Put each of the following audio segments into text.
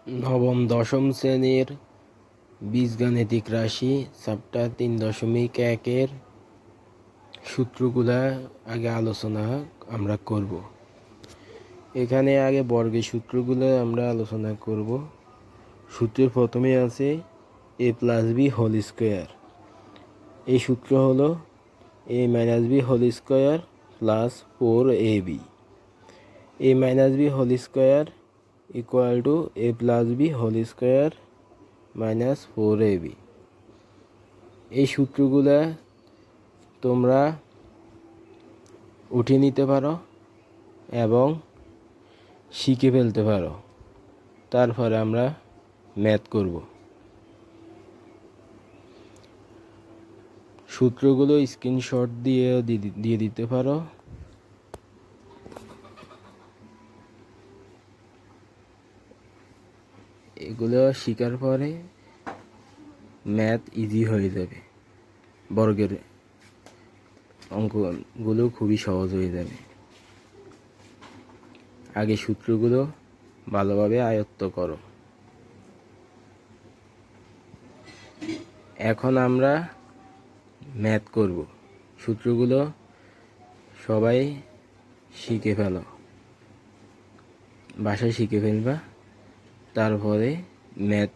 নবম দশম শ্রেণীর বীজগাণিতিক রাশি চ্যাপ্টার 3.1-এর সূত্রগুলা আগে আলোচনা আমরা করব। এখানে আগে বর্গের সূত্রগুলো আমরা আলোচনা করব। সূত্রের প্রথমে আছে a plus B whole square. এই সূত্র হলো a minus B whole square plus 4ab। a minus B whole square equal to a plus B whole square minus 4ab। এই সূত্রগুলা তোমরা উঠিয়ে নিতে পারো এবং শিখে ফেলতে পারো। তারপরে আমরা ম্যাথ করব। সূত্রগুলো স্ক্রিনশট দিয়ে দিতে পারো। এগুলো শেখার পরে ম্যাথ ইজি হয়ে যাবে। বর্গের অঙ্কগুলো খুবই সহজ হয়ে যাবে। আগে সূত্রগুলো ভালোভাবে আয়ত্ত করো। এখন আমরা ম্যাথ করব। সূত্রগুলো সবাই শিখে ফেলো, বাসায় শিখে ফেলবা, তারপরে ম্যাথ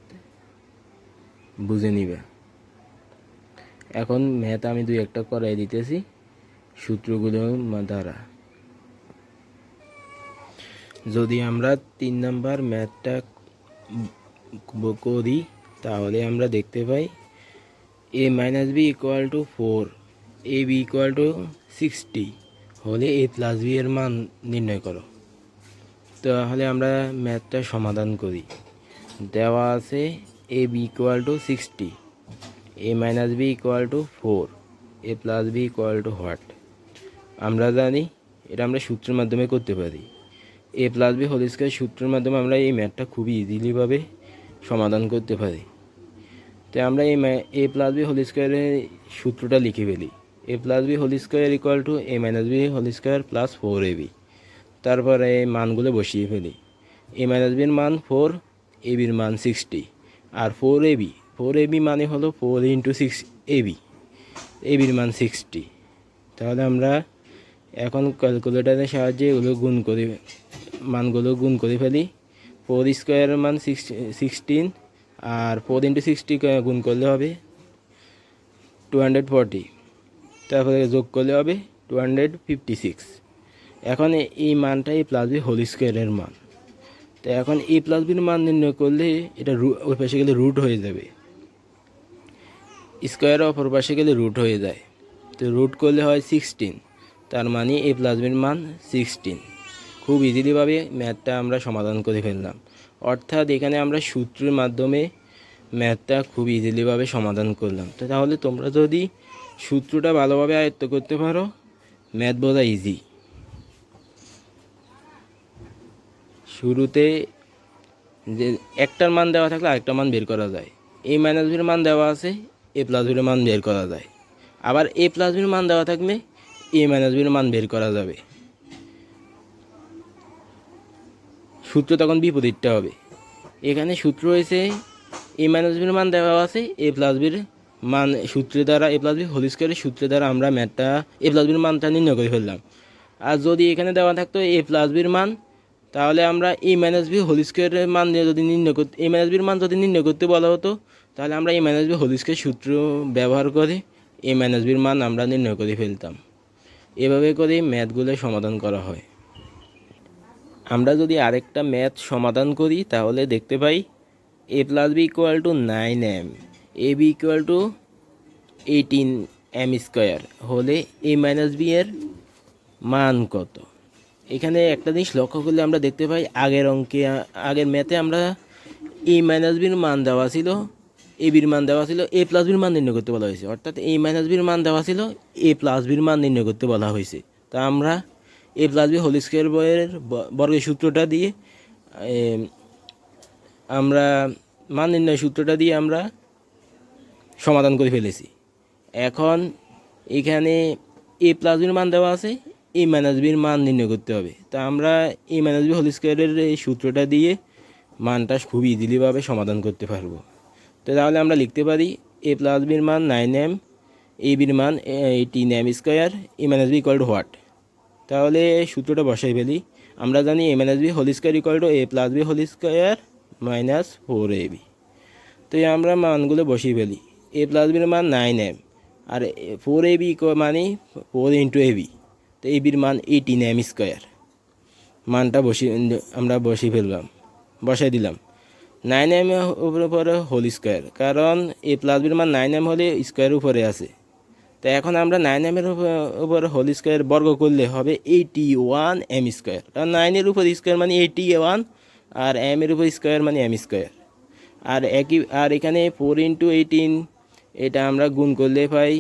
বুঝে নিবে। এখন ম্যাথ আমি 2-1টা করাই দিতেছি সূত্রগুলো দ্বারা। যদি আমরা 3 নাম্বার ম্যাথটা করি তাহলে আমরা দেখতে পাই a minus B equal to 4, a B equal to 60 হলে a প্লাস বি এর মান নির্ণয় করো। তাহলে আমরা ম্যাথটা সমাধান করি। দেওয়া আছে A B equal to 60, a minus B equal to 4, a plus B equal to what. আমরা জানি এটা আমরা সূত্রের মাধ্যমে করতে পারি। a plus B whole square সূত্রের মাধ্যমে আমরা এই ম্যাথটা খুবই ইজিলিভাবে সমাধান করতে পারি। তো আমরা এই a প্লাস বি হোল স্কোয়ারের সূত্রটা লিখে ফেলি। a plus B whole square equal to a minus B whole square plus 4ab। তারপরে এই মানগুলো বসিয়ে ফেলি। a মাইনাস বির মান 4, a বির মান 60 আর 4ab মানে হলো 4 ইন্টু 6ab, a বির মান 60। তাহলে আমরা এখন ক্যালকুলেটারের সাহায্যে এগুলো মানগুলো গুণ করে ফেলি। 4 স্কোয়ারের মান 16 আর 4 ইন্টু 60 গুণ করলে হবে 240, তারপরে যোগ করলে হবে 256। এখন এই মানটা a প্লাস বি হোল স্কোয়ারের মান। তো এখন a প্লাস বির মান নির্ণয় করলে এটা ওই পাশে গেলে রুট হয়ে যাবে, স্কোয়ার অপর পাশে গেলে রুট হয়ে যায়। তো রুট করলে হয় 16, তার মানে a প্লাস বির মান 16। খুব ইজিলিভাবে ম্যাথটা আমরা সমাধান করে ফেললাম। অর্থাৎ এখানে আমরা সূত্রের মাধ্যমে ম্যাথটা খুব ইজিলিভাবে সমাধান করলাম। তো তাহলে তোমরা যদি সূত্রটা ভালোভাবে আয়ত্ত করতে পারো, ম্যাথ বোঝা ইজি। শুরুতে যে একটার মান দেওয়া থাকলে আরেকটা মান বের করা যায়। a মাইনাস বির মান দেওয়া আছে, a প্লাস বির মান বের করা যায়। আবার a প্লাস বির মান দেওয়া থাকলে a মাইনাস বির মান বের করা যাবে। সূত্র তখন বিপরীতটা হবে। এখানে সূত্র হয়েছে a মাইনাস বির মান দেওয়া আছে, a প্লাস বির মান সূত্রের দ্বারা a প্লাস বি হোল স্কোয়ারের সূত্রের দ্বারা আমরা ম্যাথটা a প্লাস বির মানটা নির্ণয় করে ফেললাম। আর যদি এখানে দেওয়া থাকতো a প্লাস বির মান, তাহলে আমরা a মাইনাস বি হোল স্কোয়ারের মান যদি নির্ণয় করতে a মাইনাস বির মান যদি নির্ণয় করতে বলা হতো, তাহলে আমরা a minus B whole square সূত্র ব্যবহার করে a মাইনাস বির মান আমরা নির্ণয় করে ফেলতাম। এভাবে করে ম্যাথগুলো সমাধান করা হয়। আমরা যদি আরেকটা ম্যাথ সমাধান করি তাহলে দেখতে পাই a plus B equal to 9m, a B equal to 18m square হলে a মাইনাস বি এর মান কত। এখানে একটা জিনিস লক্ষ্য করলে আমরা দেখতে পাই আগের ম্যাথে আমরা a মাইনাস বির মান দেওয়া ছিল, এ বির মান দেওয়া ছিল, a প্লাস বির মান নির্ণয় করতে বলা হয়েছে। অর্থাৎ a মাইনাস বির মান দেওয়া ছিল, a প্লাস বির মান নির্ণয় করতে বলা হয়েছে। তা আমরা a plus B whole square বর্গের সূত্রটা দিয়ে আমরা মান নির্ণয় সূত্রটা দিয়ে আমরা সমাধান করে ফেলেছি। এখন এখানে a প্লাস বির মান দেওয়া আছে, a মাইনাস বির মান নির্ণয় করতে হবে। তা আমরা a মাইনাস বি হোল স্কোয়ারের এই সূত্রটা দিয়ে মানটা খুব ইজিলিভাবে সমাধান করতে পারবো। তো তাহলে আমরা লিখতে পারি এ প্লাস বির মান 9m, এ বির মান 18m square, A minus B equal to what. তাহলে সূত্রটা বসাই ফেলি। আমরা জানি A minus B whole square equal to A plus B whole square minus 4ab। তো আমরা মানগুলো বসিয়ে ফেলি। এ প্লাস বির মান 9m আর 4ab মানে 4 ইন্টু এবি, তো এবির মান 18m স্কোয়ার। মানটা আমরা বসিয়ে ফেললাম, বসাই দিলাম 9m উপরে হোল স্কোয়ার, কারণ এ প্লাস বির মান 9m হলে স্কোয়ারের উপরে আছে। তো এখন আমরা 9m এর উপরে হোল স্কোয়ার বর্গ করলে হবে 81m স্কোয়ার, কারণ 9-এর উপর স্কোয়ার মানে 81 আর m এর উপর স্কোয়ার মানে m স্কোয়ার। আর এখানে 4 ইন্টু 18 এটা আমরা গুণ করলে পাই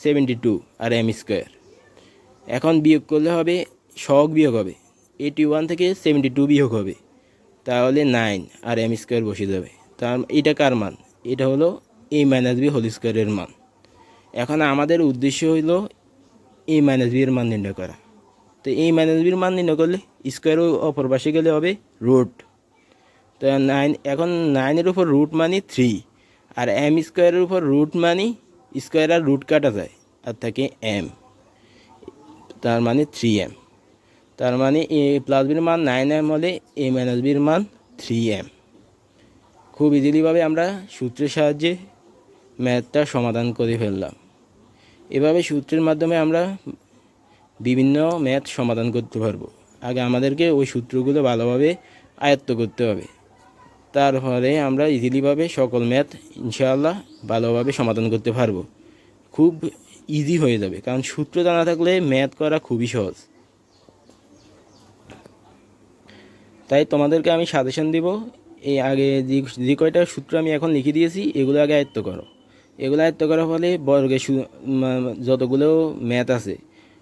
72 আর m স্কোয়ার। এখন বিয়োগ করলে হবে, সহগ বিয়োগ হবে, 81 থেকে 72 বিয়োগ হবে, তাহলে 9 আর m স্কোয়ার বসে যাবে। তার এটা কার মান? এটা হলো a মাইনাস বি হোল স্কোয়ারের মান। এখন আমাদের উদ্দেশ্য হইল a মাইনাস বি এর মান নির্ণয় করা। তো a মাইনাস বির মান নির্ণয় করলে স্কোয়ার অপর পাশে গেলে হবে রুট। তো 9, এখন 9-এর উপর রুট মানে 3 আর m স্কোয়ারের উপর রুট মানে স্কোয়ার আর রুট কাটা যায় আর থাকে m, তার মানে 3m। তার মানে এ প্লাস বির মান 9m হলে এ মাইনাস বির মান 3m। খুব ইজিলিভাবে আমরা সূত্রের সাহায্যে ম্যাথটা সমাধান করে ফেললাম। এভাবে সূত্রের মাধ্যমে আমরা বিভিন্ন ম্যাথ সমাধান করতে পারবো। আগে আমাদেরকে ওই সূত্রগুলো ভালোভাবে আয়ত্ত করতে হবে, তারপরে আমরা ইজিলিভাবে সকল ম্যাথ ইনশাআল্লাহ ভালোভাবে সমাধান করতে পারবো। খুব ইজি হয়ে যাবে, কারণ সূত্র জানা থাকলে ম্যাথ করা খুবই সহজ। তাই তোমাদেরকে আমি সাজেশন দিব, এই আগে যে কয়টা সূত্র আমি এখন লিখে দিয়েছি এগুলো আগে আয়ত্ত করো। এগুলো আয়ত্ত করার ফলে বর্গের যতগুলো ম্যাথ আছে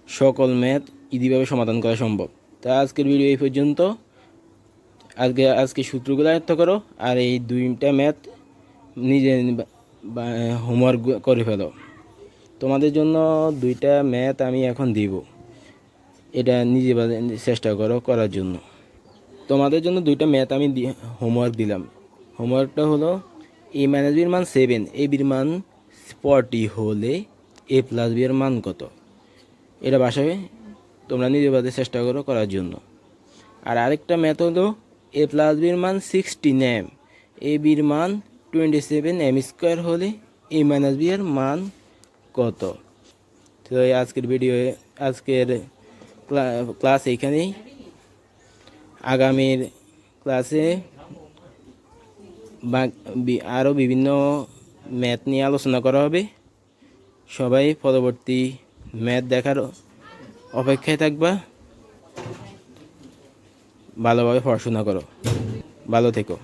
সকল ম্যাথ ইজিভাবে সমাধান করা সম্ভব। তা আজকের ভিডিও এই পর্যন্ত। আজকে সূত্রগুলো আয়ত্ত করো আর এই 2টা ম্যাথ নিজে হোমওয়ার্ক করে ফেলো। তোমাদের জন্য 2টা ম্যাথ আমি এখন দিব, এটা নিজে চেষ্টা করো করার জন্য। তোমাদের জন্য 2টা ম্যাথ আমি হোমওয়ার্ক দিলাম। হোমওয়ার্কটা হলো এ মাইনাস বির মান 7, এ বির মান 40 হলে এ প্লাস বি এর মান কত। এটা বাসায় তোমরা নিজে চেষ্টা করো করার জন্য। আর আরেকটা ম্যাথ হলো এ প্লাস বির মান 16m, এ বির মান 27m স্কোয়ার হলে এ মাইনাস বি এর মান কত। তো আজকের ক্লাস এইখানেই। আগামীর ক্লাসে আরও বিভিন্ন ম্যাথ নিয়ে আলোচনা করা হবে। সবাই পরবর্তী ম্যাথ দেখার অপেক্ষায় থাকবা। ভালোভাবে পড়াশোনা করো, ভালো থেকো।